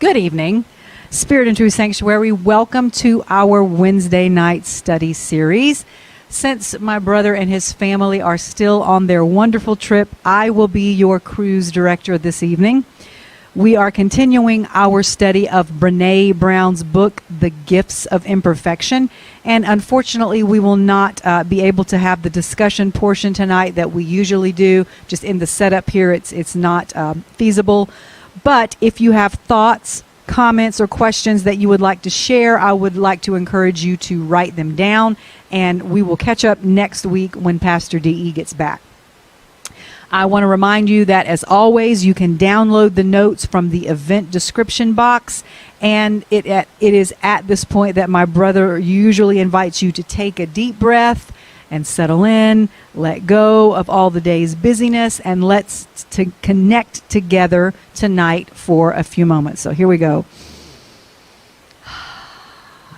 Good evening, Spirit and Truth Sanctuary. Welcome to our Wednesday night study series. Since my brother and his family are still on their wonderful trip, I will be your cruise director this evening. We are continuing our study of Brené Brown's book, The Gifts of Imperfection. And unfortunately, we will not be able to have the discussion portion tonight that we usually do. Just in the setup here, it's not feasible. But if you have thoughts, comments, or questions that you would like to share, I would like to encourage you to write them down. And we will catch up next week when Pastor D.E. gets back. I want to remind you that, as always, you can download the notes from the event description box. And it is at this point that my brother usually invites you to take a deep breath and settle in, let go of all the day's busyness, and let's connect together tonight for a few moments. So here we go.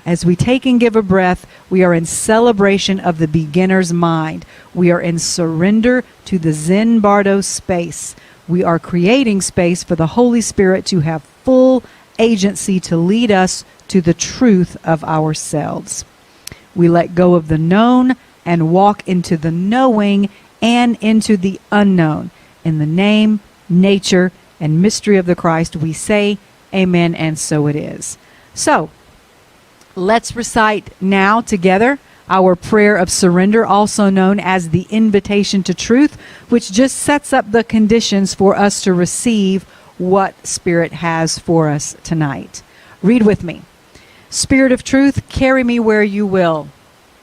As we take and give a breath, we are in celebration of the beginner's mind. We are in surrender to the Zen Bardo space. We are creating space for the Holy Spirit to have full agency to lead us to the truth of ourselves. We let go of the known and walk into the knowing and into the unknown. In the name, nature, and mystery of the Christ, we say amen, and so it is. So, let's recite now together our prayer of surrender, also known as the invitation to truth, which just sets up the conditions for us to receive what Spirit has for us tonight. Read with me. Spirit of truth, carry me where you will.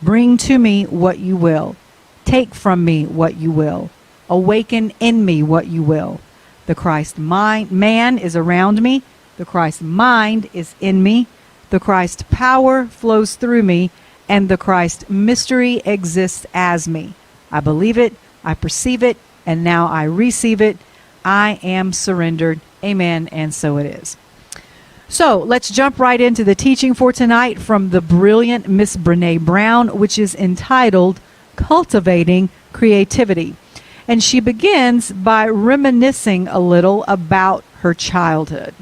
Bring to me what you will. Take from me what you will. Awaken in me what you will. The Christ man is around me. The Christ mind is in me. The Christ power flows through me. And the Christ mystery exists as me. I believe it. I perceive it. And now I receive it. I am surrendered. Amen. And so it is. So let's jump right into the teaching for tonight from the brilliant Miss Brené Brown, which is entitled Cultivating Creativity. And she begins by reminiscing a little about her childhood.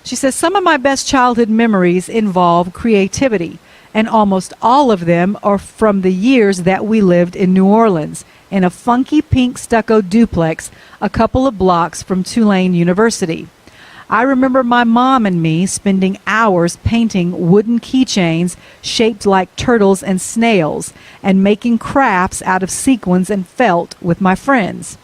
She says, some of my best childhood memories involve creativity, and almost all of them are from the years that we lived in New Orleans in a funky pink stucco duplex a couple of blocks from Tulane University. I remember my mom and me spending hours painting wooden keychains shaped like turtles and snails and making crafts out of sequins and felt with my friends.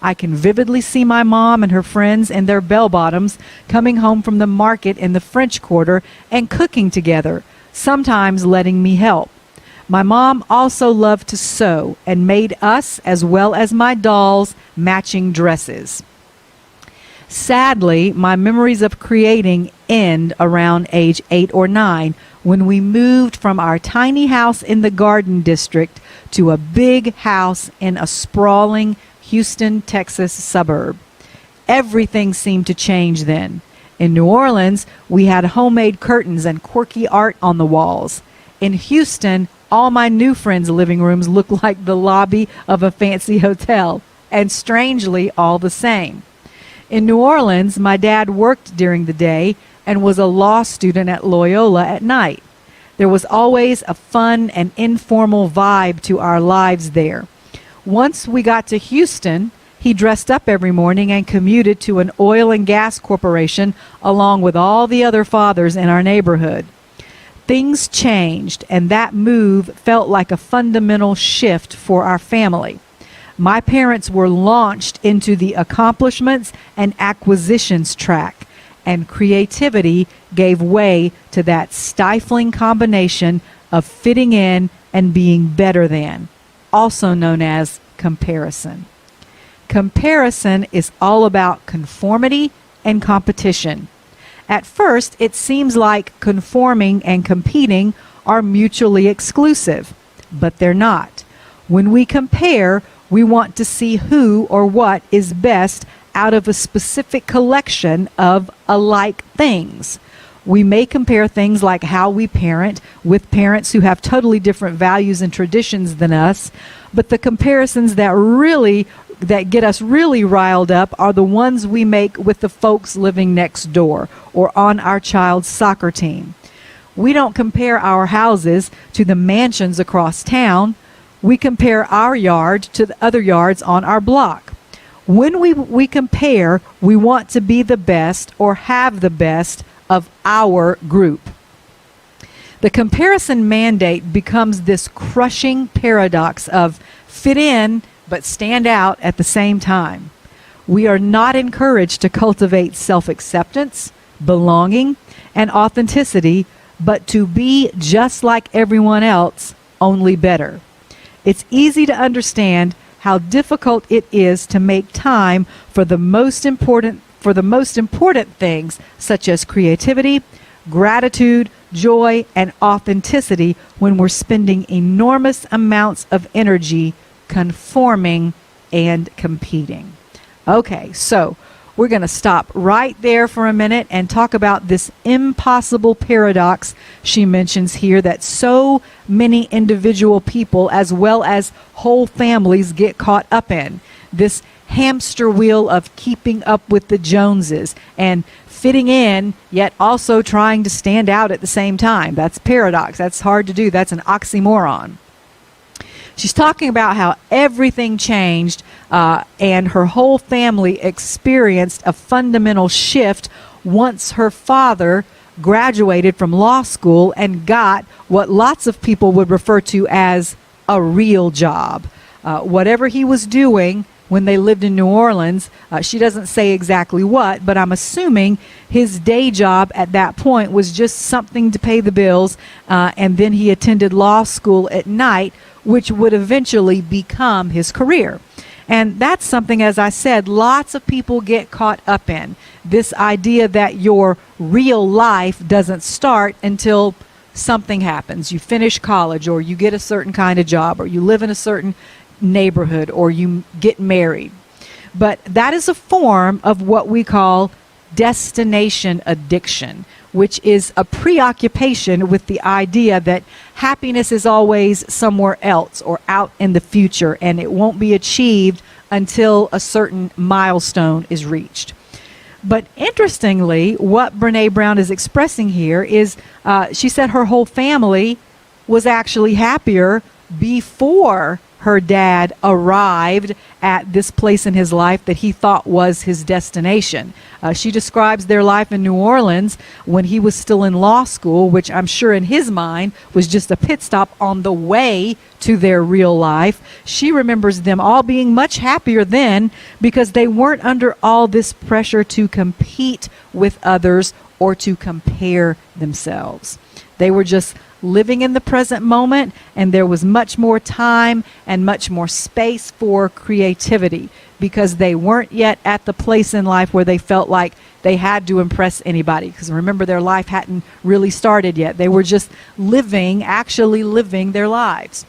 I can vividly see my mom and her friends in their bell-bottoms coming home from the market in the French Quarter and cooking together, sometimes letting me help. My mom also loved to sew and made us, as well as my dolls, matching dresses. Sadly, my memories of creating end around age 8 or 9 when we moved from our tiny house in the Garden District to a big house in a sprawling Houston, Texas suburb. Everything seemed to change then. In New Orleans, we had homemade curtains and quirky art on the walls. In Houston, all my new friends' living rooms looked like the lobby of a fancy hotel, and strangely all the same. In New Orleans, my dad worked during the day and was a law student at Loyola at night. There was always a fun and informal vibe to our lives there. Once we got to Houston, he dressed up every morning and commuted to an oil and gas corporation along with all the other fathers in our neighborhood. Things changed, and that move felt like a fundamental shift for our family. My parents were launched into the accomplishments and acquisitions track, and creativity gave way to that stifling combination of fitting in and being better than, also known as comparison. Comparison is all about conformity and competition. At first, it seems like conforming and competing are mutually exclusive, but they're not. When we compare, we want to see who or what is best out of a specific collection of alike things. We may compare things like how we parent with parents who have totally different values and traditions than us, but the comparisons that get us really riled up are the ones we make with the folks living next door or on our child's soccer team. We don't compare our houses to the mansions across town. We compare our yard to the other yards on our block. When we compare, we want to be the best or have the best of our group. The comparison mandate becomes this crushing paradox of fit in but stand out at the same time. We are not encouraged to cultivate self-acceptance, belonging, and authenticity, but to be just like everyone else, only better. It's easy to understand how difficult it is to make time for the most important things such as creativity, gratitude, joy, and authenticity when we're spending enormous amounts of energy conforming and competing. Okay, so we're going to stop right there for a minute and talk about this impossible paradox she mentions here that so many individual people as well as whole families get caught up in. This hamster wheel of keeping up with the Joneses and fitting in, yet also trying to stand out at the same time. That's paradox. That's hard to do. That's an oxymoron. She's talking about how everything changed and her whole family experienced a fundamental shift once her father graduated from law school and got what lots of people would refer to as a real job. Whatever he was doing when they lived in New Orleans, she doesn't say exactly what, but I'm assuming his day job at that point was just something to pay the bills, and then he attended law school at night, which would eventually become his career. And that's something, as I said, lots of people get caught up in. This idea that your real life doesn't start until something happens. You finish college, or you get a certain kind of job, or you live in a certain neighborhood, or you get married. But that is a form of what we call destination addiction, which is a preoccupation with the idea that happiness is always somewhere else or out in the future, and it won't be achieved until a certain milestone is reached. But interestingly, what Brené Brown is expressing here is she said her whole family was actually happier before her dad arrived at this place in his life that he thought was his destination. She describes their life in New Orleans when he was still in law school, which I'm sure in his mind was just a pit stop on the way to their real life. She remembers them all being much happier then because they weren't under all this pressure to compete with others or to compare themselves. They were just living in the present moment, and there was much more time and much more space for creativity because they weren't yet at the place in life where they felt like they had to impress anybody. Because remember, their life hadn't really started yet. They were just actually living their lives.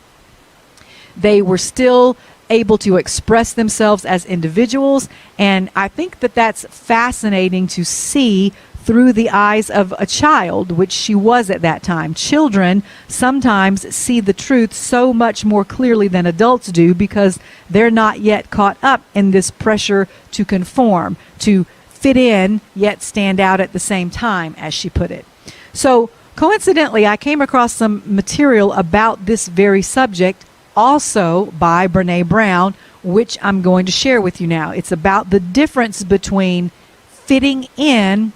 They were still able to express themselves as individuals, and I think that that's fascinating to see through the eyes of a child, which she was at that time. Children sometimes see the truth so much more clearly than adults do because they're not yet caught up in this pressure to conform, to fit in, yet stand out at the same time, as she put it. So coincidentally, I came across some material about this very subject also by Brené Brown, which I'm going to share with you now. It's about the difference between fitting in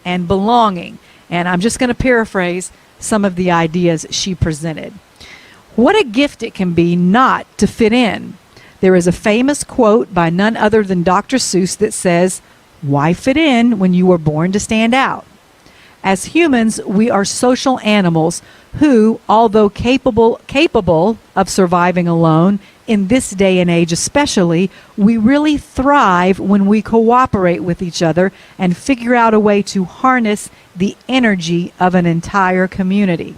and belonging. And I'm just going to paraphrase some of the ideas she presented. What a gift it can be not to fit in. There is a famous quote by none other than Dr. Seuss that says, "Why fit in when you were born to stand out?" As humans, we are social animals who, although capable of surviving alone, in this day and age especially, we really thrive when we cooperate with each other and figure out a way to harness the energy of an entire community.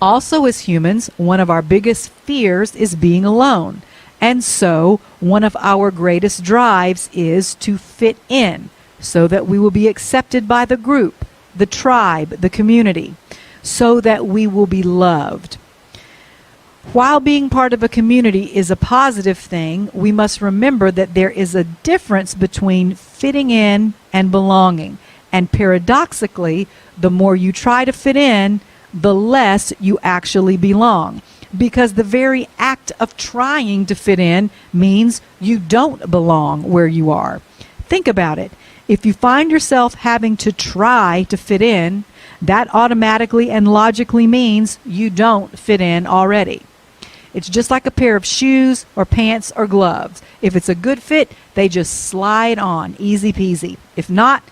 Also, as humans, one of our biggest fears is being alone. And so, one of our greatest drives is to fit in, so that we will be accepted by the group, the tribe, the community, so that we will be loved. While being part of a community is a positive thing, we must remember that there is a difference between fitting in and belonging. And paradoxically, the more you try to fit in, the less you actually belong. Because the very act of trying to fit in means you don't belong where you are. Think about it. If you find yourself having to try to fit in, that automatically and logically means you don't fit in already. It's just like a pair of shoes or pants or gloves. If it's a good fit, they just slide on, easy peasy. If not,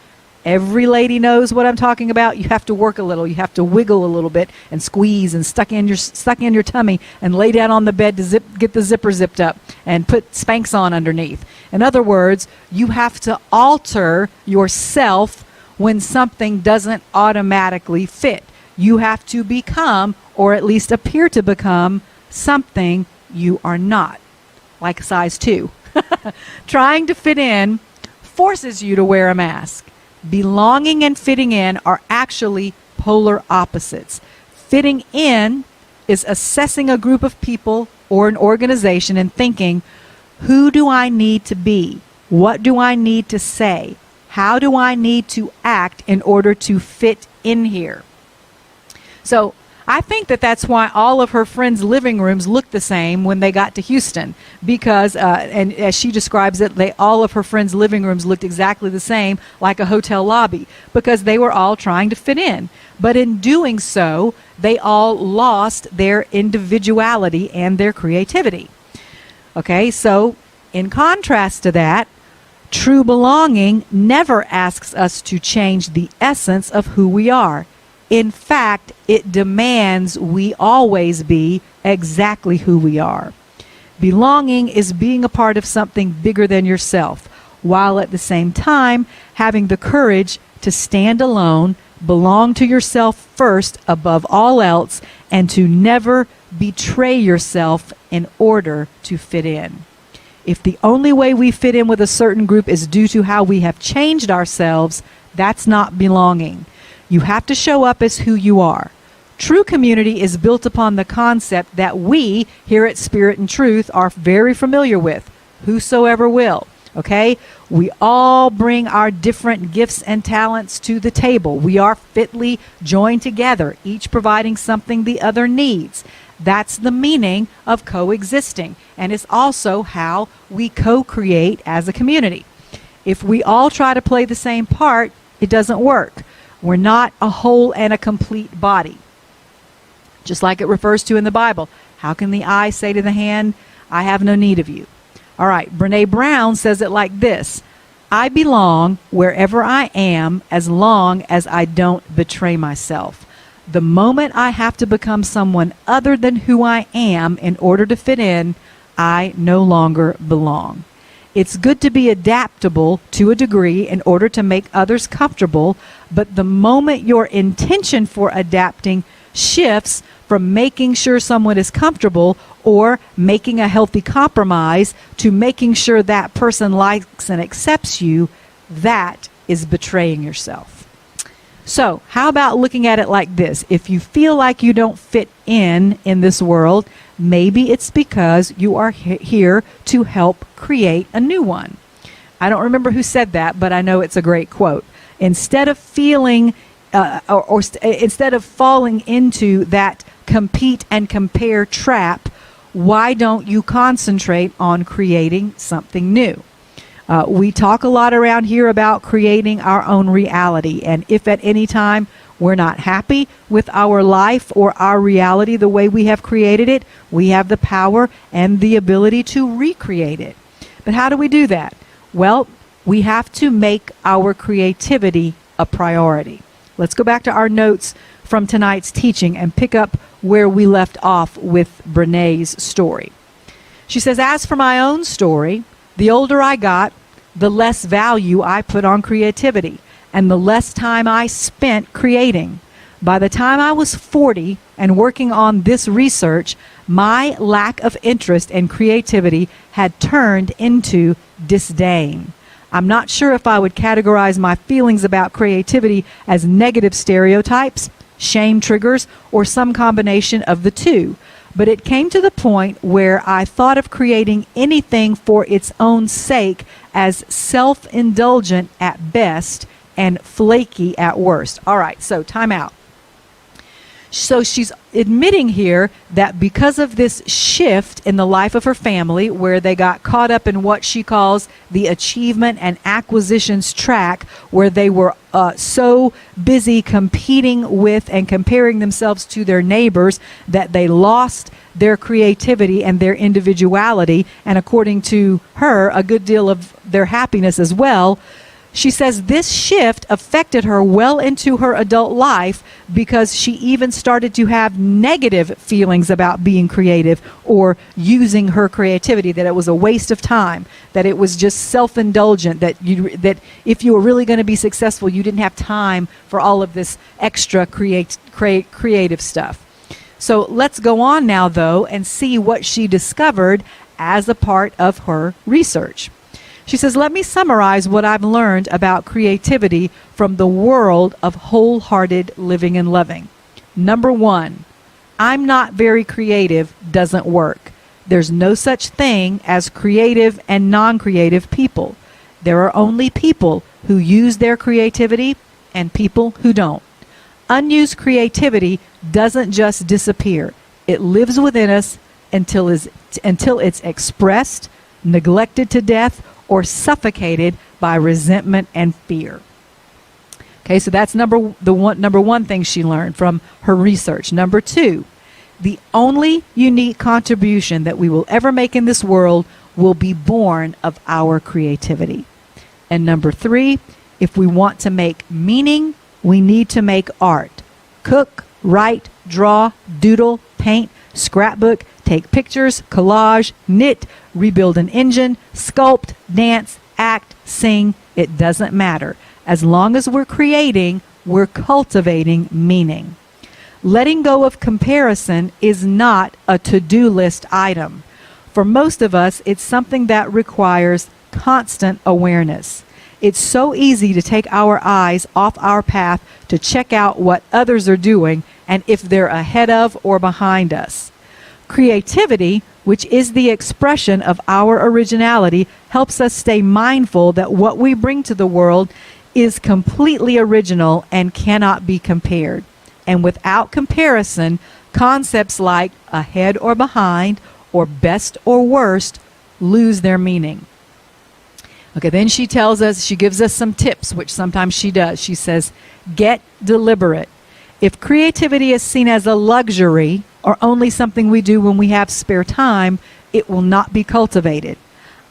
every lady knows what I'm talking about. You have to work a little. You have to wiggle a little bit and squeeze and stuck in your tummy and lay down on the bed to get the zipper zipped up and put Spanx on underneath. In other words, you have to alter yourself when something doesn't automatically fit. You have to become, or at least appear to become, something you are not, like size 2. Trying to fit in forces you to wear a mask. Belonging and fitting in are actually polar opposites. Fitting in is assessing a group of people or an organization and thinking, who do I need to be? What do I need to say? How do I need to act in order to fit in here? So I think that that's why all of her friends' living rooms looked the same when they got to Houston, because, and as she describes it, all of her friends' living rooms looked exactly the same, like a hotel lobby, because they were all trying to fit in. But in doing so, they all lost their individuality and their creativity. Okay, so in contrast to that, true belonging never asks us to change the essence of who we are. In fact, it demands we always be exactly who we are. Belonging is being a part of something bigger than yourself, while at the same time having the courage to stand alone, belong to yourself first above all else, and to never betray yourself in order to fit in. If the only way we fit in with a certain group is due to how we have changed ourselves, that's not belonging. You have to show up as who you are. True community is built upon the concept that we here at Spirit and Truth are very familiar with. whosoever will. Okay? We all bring our different gifts and talents to the table. We are fitly joined together, each providing something the other needs. That's the meaning of coexisting. And it's also how we co-create as a community. If we all try to play the same part, it doesn't work. We're not a whole and a complete body. Just like it refers to in the Bible. How can the eye say to the hand, I have no need of you? All right, Brené Brown says it like this: I belong wherever I am as long as I don't betray myself. The moment I have to become someone other than who I am in order to fit in, I no longer belong. It's good to be adaptable to a degree in order to make others comfortable, but the moment your intention for adapting shifts from making sure someone is comfortable or making a healthy compromise to making sure that person likes and accepts you, that is betraying yourself. So, how about looking at it like this? If you feel like you don't fit in this world, maybe it's because you are here to help create a new one. I don't remember who said that, but I know it's a great quote. Instead of feeling instead of falling into that compete and compare trap, why don't you concentrate on creating something new? We talk a lot around here about creating our own reality, and if at any time we're not happy with our life or our reality the way we have created it, we have the power and the ability to recreate it. But how do we do that? Well, we have to make our creativity a priority. Let's go back to our notes from tonight's teaching and pick up where we left off with Brené's story. She says, as for my own story, the older I got, the less value I put on creativity and the less time I spent creating. By the time I was 40 and working on this research, my lack of interest in creativity had turned into disdain. I'm not sure if I would categorize my feelings about creativity as negative stereotypes, shame triggers, or some combination of the two. But it came to the point where I thought of creating anything for its own sake as self-indulgent at best and flaky at worst. All right, so time out. So she's admitting here that because of this shift in the life of her family, where they got caught up in what she calls the achievement and acquisitions track, where they were so busy competing with and comparing themselves to their neighbors that they lost their creativity and their individuality, and according to her, a good deal of their happiness as well. She says this shift affected her well into her adult life because she even started to have negative feelings about being creative or using her creativity, that it was a waste of time, that it was just self-indulgent, that if you were really going to be successful, you didn't have time for all of this extra creative stuff. So let's go on now, though, and see what she discovered as a part of her research. She says, let me summarize what I've learned about creativity from the world of wholehearted living and loving. Number one, I'm not very creative doesn't work. There's no such thing as creative and non-creative people. There are only people who use their creativity and people who don't. Unused creativity doesn't just disappear. It lives within us until it's expressed, neglected to death, or suffocated by resentment and fear. Okay, so that's number one thing she learned from her research. Number two, the only unique contribution that we will ever make in this world will be born of our creativity. And number three, if we want to make meaning, we need to make art. Cook, write, draw, doodle, paint, scrapbook, take pictures, collage, knit, rebuild an engine, sculpt, dance, act, sing. It doesn't matter. As long as we're creating, we're cultivating meaning. Letting go of comparison is not a to-do list item. For most of us, it's something that requires constant awareness. It's so easy to take our eyes off our path to check out what others are doing and if they're ahead of or behind us. Creativity which is the expression of our originality, helps us stay mindful that what we bring to the world is completely original and cannot be compared. And without comparison, concepts like ahead or behind, or best or worst, lose their meaning. Okay, then she gives us some tips, which sometimes she does. She says, get deliberate. If creativity is seen as a luxury or only something we do when we have spare time, it will not be cultivated.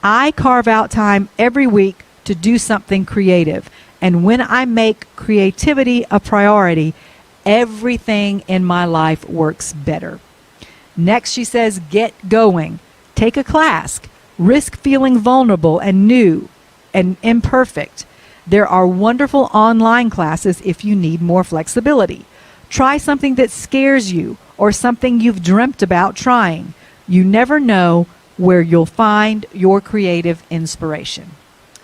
I carve out time every week to do something creative. And when I make creativity a priority, everything in my life works better. Next, she says, get going. Take a class. Risk feeling vulnerable and new and imperfect. There are wonderful online classes if you need more flexibility. Try something that scares you or something you've dreamt about trying. You never know where you'll find your creative inspiration.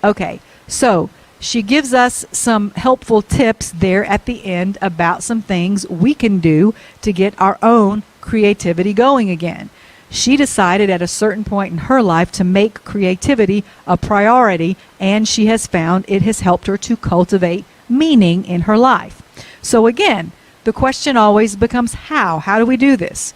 Okay, so she gives us some helpful tips there at the end about some things we can do to get our own creativity going again. She decided at a certain point in her life to make creativity a priority, and she has found it has helped her to cultivate meaning in her life. So again, the question always becomes how? How do we do this?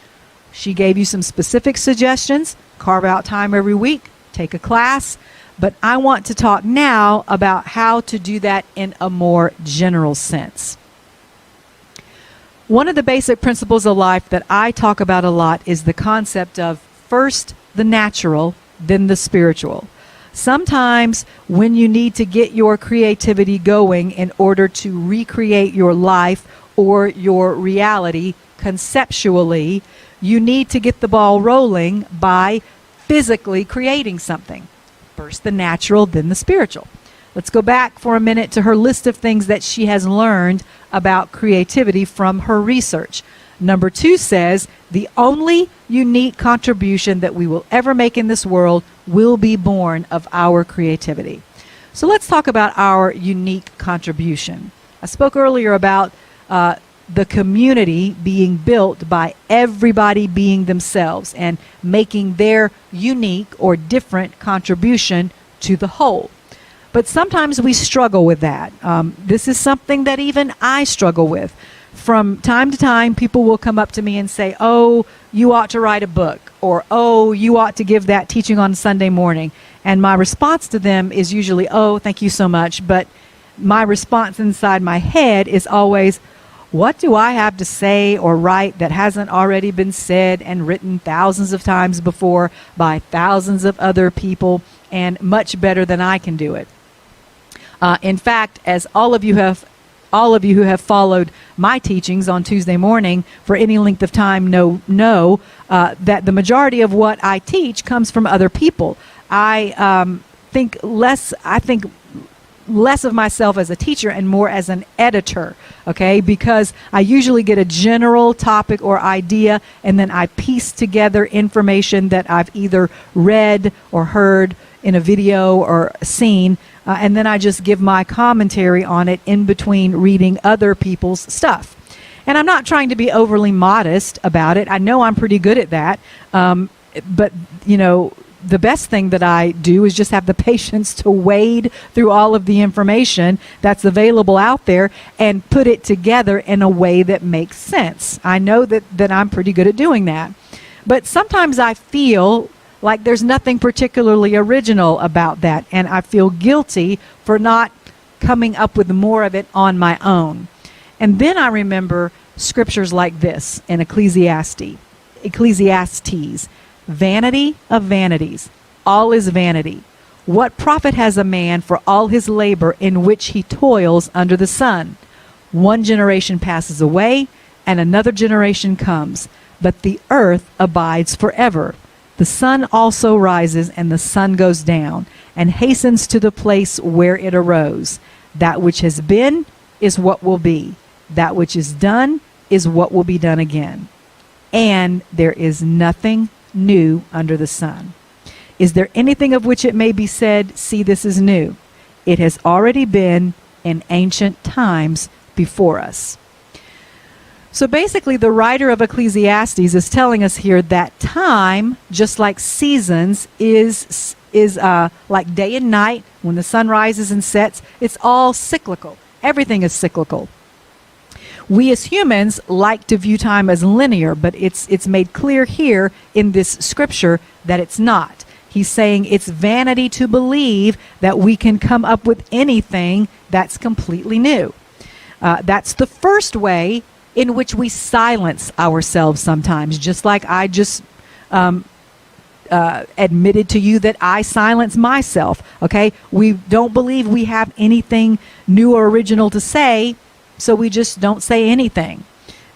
She gave you some specific suggestions. Carve out time every week, take a class. But I want to talk now about how to do that in a more general sense. One of the basic principles of life that I talk about a lot is the concept of first the natural, then the spiritual. Sometimes when you need to get your creativity going in order to recreate your life or your reality conceptually, you need to get the ball rolling by physically creating something. First the natural, then the spiritual. Let's go back for a minute to her list of things that she has learned about creativity from her research. Number 2 says, the only unique contribution that we will ever make in this world will be born of our creativity. So let's talk about our unique contribution. I spoke earlier about the community being built by everybody being themselves and making their unique or different contribution to the whole. But sometimes we struggle with that. This is something that even I struggle with. From time to time, people will come up to me and say, oh, you ought to write a book, or oh, you ought to give that teaching on Sunday morning. And my response to them is usually, oh, thank you so much. But my response inside my head is always, what do I have to say or write that hasn't already been said and written thousands of times before by thousands of other people and much better than I can do it? In fact, as all of you who have followed my teachings on Tuesday morning for any length of time know that the majority of what I teach comes from other people. I think less of myself as a teacher and more as an editor, okay? Because I usually get a general topic or idea, and then I piece together information that I've either read or heard in a video or seen, and then I just give my commentary on it in between reading other people's stuff. And I'm not trying to be overly modest about it. I know I'm pretty good at that, but, you know, the best thing that I do is just have the patience to wade through all of the information that's available out there and put it together in a way that makes sense. I know that I'm pretty good at doing that. But sometimes I feel like there's nothing particularly original about that, and I feel guilty for not coming up with more of it on my own. And then I remember scriptures like this in Ecclesiastes. Vanity of vanities, all is vanity. What profit has a man for all his labor in which he toils under the sun? One generation passes away, and another generation comes, but the earth abides forever. The sun also rises, and the sun goes down, and hastens to the place where it arose. That which has been is what will be. That which is done is what will be done again. And there is nothing new under the sun. Is there anything of which it may be said, see, this is new? It has already been in ancient times before us. So basically, the writer of Ecclesiastes is telling us here that time, just like seasons, is like day and night, when the sun rises and sets. It's all cyclical. Everything is cyclical. We as humans like to view time as linear, but it's made clear here in this scripture that it's not. He's saying it's vanity to believe that we can come up with anything that's completely new. That's the first way in which we silence ourselves sometimes, just like I just admitted to you that I silence myself. Okay, we don't believe we have anything new or original to say, so we just don't say anything,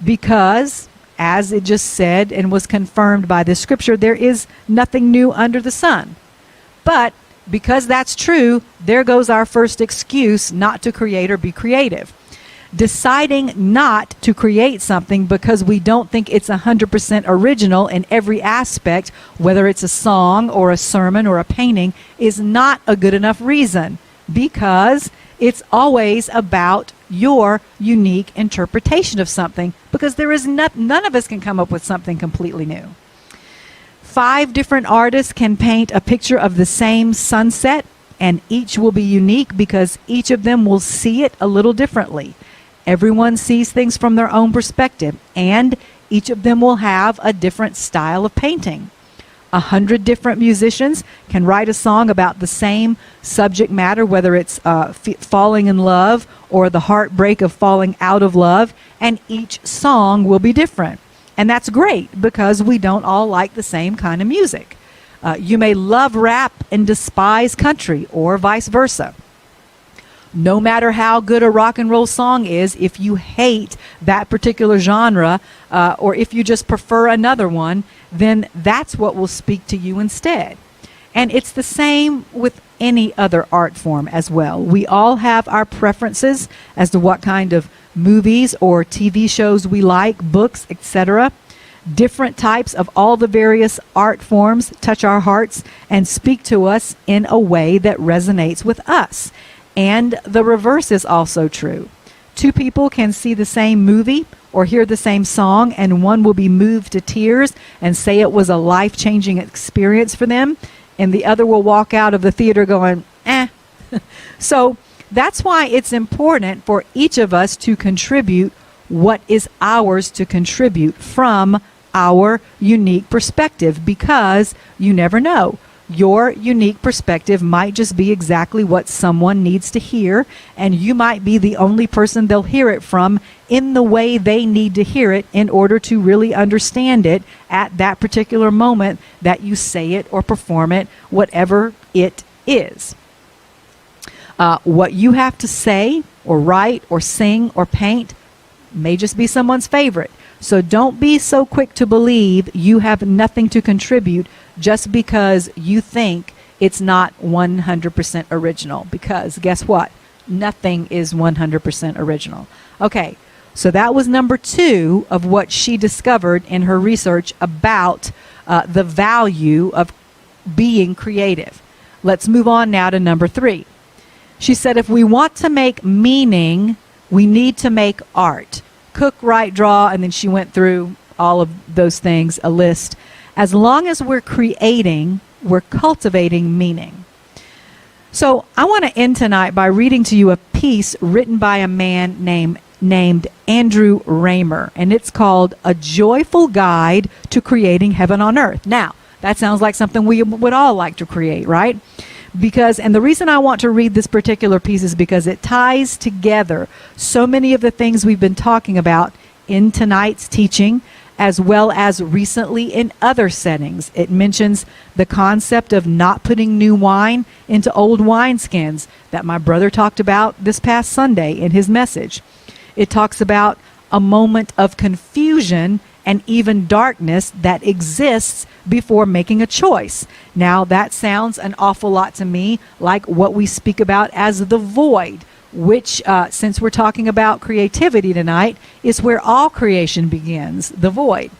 because as it just said and was confirmed by this scripture, there is nothing new under the sun. But because that's true, there goes our first excuse not to create or be creative. Deciding not to create something because we don't think it's 100% original in every aspect, whether it's a song or a sermon or a painting, is not a good enough reason, because it's always about your unique interpretation of something, because there is none of us can come up with something completely new. 5 different artists can paint a picture of the same sunset, and each will be unique because each of them will see it a little differently. Everyone sees things from their own perspective, and each of them will have a different style of painting. 100 different musicians can write a song about the same subject matter, whether it's falling in love or the heartbreak of falling out of love, and each song will be different. And that's great, because we don't all like the same kind of music. You may love rap and despise country, or vice versa. No matter how good a rock and roll song is, if you hate that particular genre, or if you just prefer another one, then that's what will speak to you instead. And it's the same with any other art form as well. We all have our preferences as to what kind of movies or TV shows we like, books, etc. Different types of all the various art forms touch our hearts and speak to us in a way that resonates with us. And the reverse is also true. 2 people can see the same movie or hear the same song, and one will be moved to tears and say it was a life-changing experience for them, and the other will walk out of the theater going, eh. So that's why it's important for each of us to contribute what is ours to contribute from our unique perspective, because you never know. Your unique perspective might just be exactly what someone needs to hear, and you might be the only person they'll hear it from in the way they need to hear it in order to really understand it at that particular moment that you say it or perform it, whatever it is. What you have to say or write or sing or paint may just be someone's favorite. So don't be so quick to believe you have nothing to contribute just because you think it's not 100% original, because guess what? Nothing is 100% original. Okay, so that was number 2 of what she discovered in her research about the value of being creative. Let's move on now to number 3. She said if we want to make meaning, we need to make art. Cook, write, draw, and then she went through all of those things, a list. As long as we're creating, we're cultivating meaning. So I want to end tonight by reading to you a piece written by a man named Andrew Raymer, and it's called A Joyful Guide to Creating Heaven on Earth. Now, that sounds like something we would all like to create, right? And the reason I want to read this particular piece is because it ties together so many of the things we've been talking about in tonight's teaching, as well as recently in other settings. It mentions the concept of not putting new wine into old wineskins that my brother talked about this past Sunday in his message. It talks about a moment of confusion and even darkness that exists before making a choice. Now, that sounds an awful lot to me like what we speak about as the void, which, since we're talking about creativity tonight, is where all creation begins, the void.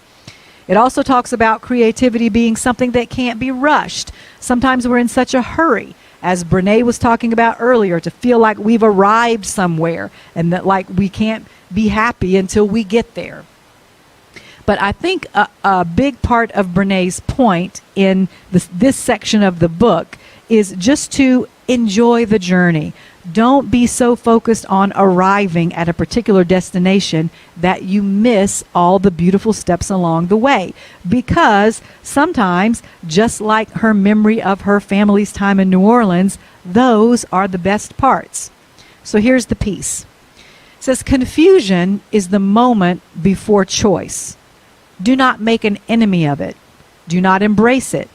It also talks about creativity being something that can't be rushed. Sometimes we're in such a hurry, as Brené was talking about earlier, to feel like we've arrived somewhere and that like we can't be happy until we get there. But I think a big part of Brené's point in this section of the book is just to enjoy the journey. Don't be so focused on arriving at a particular destination that you miss all the beautiful steps along the way. Because sometimes, just like her memory of her family's time in New Orleans, those are the best parts. So here's the piece. It says, confusion is the moment before choice. Do not make an enemy of it. Do not embrace it.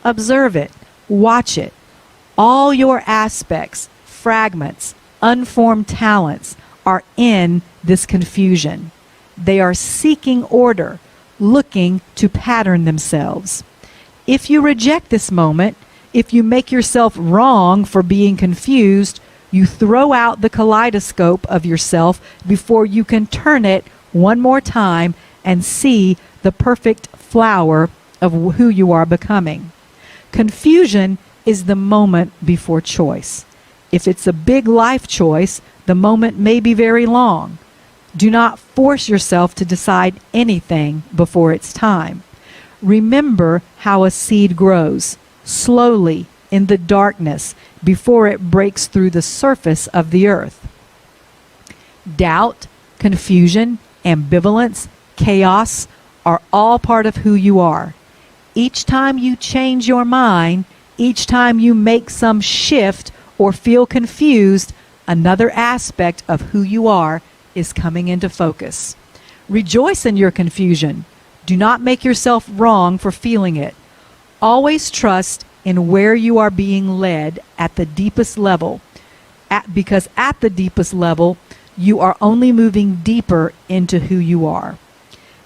Observe it. Watch it. All your aspects, fragments, unformed talents are in this confusion. They are seeking order, looking to pattern themselves. If you reject this moment, if you make yourself wrong for being confused, you throw out the kaleidoscope of yourself before you can turn it one more time and see the perfect flower of who you are becoming. Confusion is the moment before choice. If it's a big life choice, the moment may be very long. Do not force yourself to decide anything before it's time. Remember how a seed grows, slowly, in the darkness, before it breaks through the surface of the earth. Doubt, confusion, ambivalence, chaos are all part of who you are. Each time you change your mind, each time you make some shift or feel confused, another aspect of who you are is coming into focus. Rejoice in your confusion. Do not make yourself wrong for feeling it. Always trust in where you are being led at the deepest level, because at the deepest level, you are only moving deeper into who you are.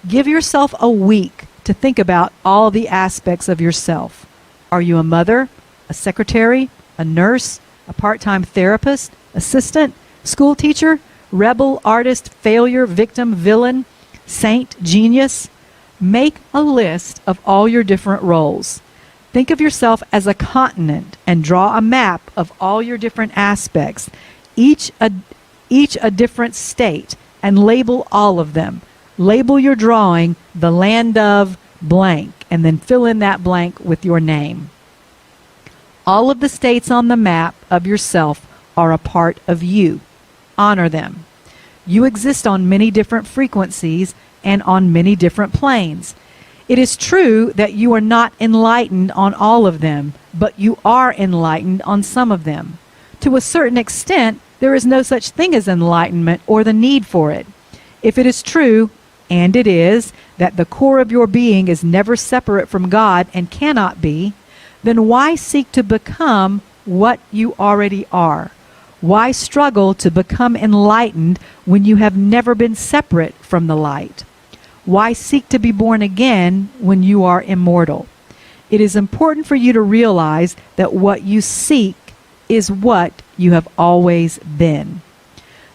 Give yourself a week to think about all the aspects of yourself. Are you a mother, a secretary, a nurse, a part-time therapist, assistant, school teacher, rebel, artist, failure, victim, villain, saint, genius? Make a list of all your different roles. Think of yourself as a continent and draw a map of all your different aspects, each a different state, and label all of them. Label your drawing the land of blank, and then fill in that blank with your name. All of the states on the map of yourself are a part of you. Honor them. You exist on many different frequencies and on many different planes. It is true that you are not enlightened on all of them, but you are enlightened on some of them. To a certain extent, there is no such thing as enlightenment or the need for it. If it is true, and it is, that the core of your being is never separate from God and cannot be, then why seek to become what you already are? Why struggle to become enlightened when you have never been separate from the light? Why seek to be born again when you are immortal? It is important for you to realize that what you seek is what you have always been.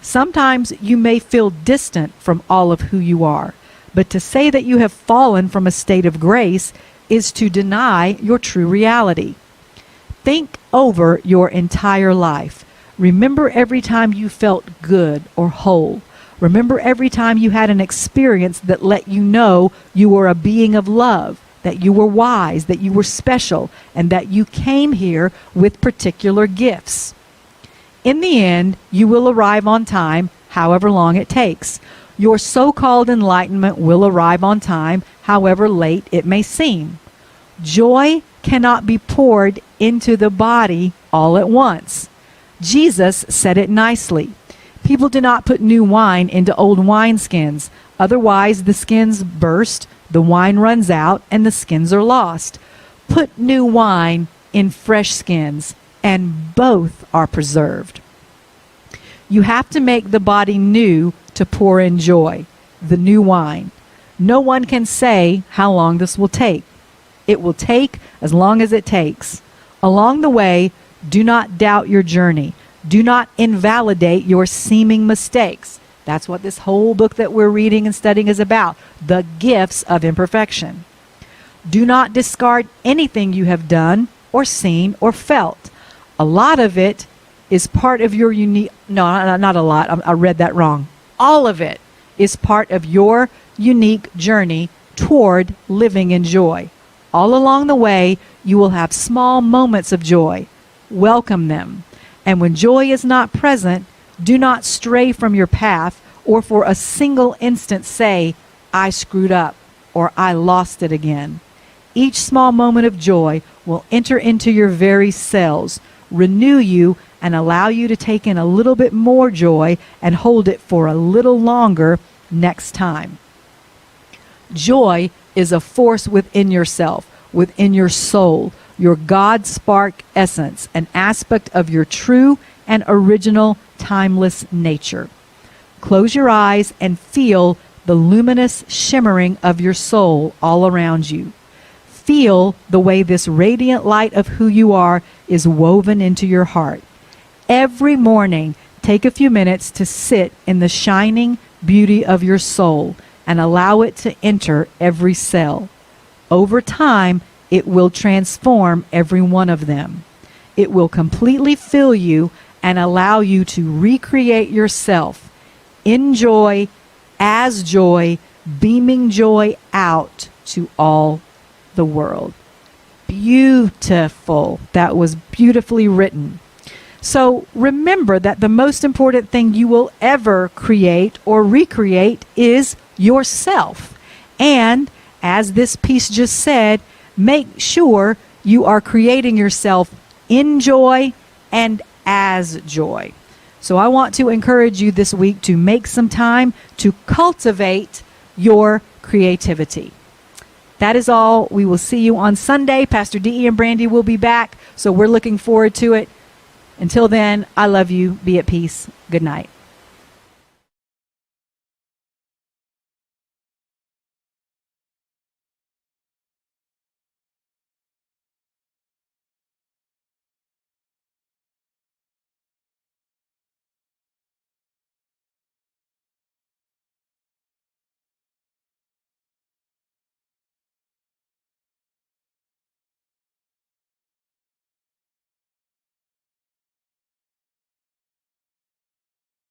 Sometimes you may feel distant from all of who you are, but to say that you have fallen from a state of grace is to deny your true reality. Think over your entire life. Remember every time you felt good or whole. Remember every time you had an experience that let you know you were a being of love, that you were wise, that you were special, and that you came here with particular gifts. In the end, you will arrive on time, however long it takes. Your so-called enlightenment will arrive on time, however late it may seem. Joy cannot be poured into the body all at once. Jesus said it nicely. People do not put new wine into old wineskins. Otherwise, the skins burst, the wine runs out, and the skins are lost. Put new wine in fresh skins, and both are preserved. You have to make the body new to pour in joy, the new wine. No one can say how long this will take. It will take as long as it takes. Along the way, do not doubt your journey. Do not invalidate your seeming mistakes. That's what this whole book that we're reading and studying is about. The gifts of imperfection. Do not discard anything you have done or seen or felt. A lot of it is part of your unique... No, not a lot. I read that wrong. All of it is part of your unique journey toward living in joy. All along the way, you will have small moments of joy. Welcome them. And when joy is not present, do not stray from your path or for a single instant say, I screwed up or I lost it again. Each small moment of joy will enter into your very cells, renew you, and allow you to take in a little bit more joy and hold it for a little longer next time. Joy is a force within yourself, within your soul, your God-spark essence, an aspect of your true and original timeless nature. Close your eyes and feel the luminous shimmering of your soul all around you. Feel the way this radiant light of who you are is woven into your heart. Every morning, take a few minutes to sit in the shining beauty of your soul and allow it to enter every cell. Over time, it will transform every one of them. It will completely fill you and allow you to recreate yourself in joy, as joy, beaming joy out to all the world. Beautiful. That was beautifully written. So remember that the most important thing you will ever create or recreate is yourself. And as this piece just said, make sure you are creating yourself in joy and as joy. So I want to encourage you this week to make some time to cultivate your creativity. That is all. We will see you on Sunday. Pastor D.E. and Brandy will be back, so we're looking forward to it. Until then, I love you. Be at peace. Good night.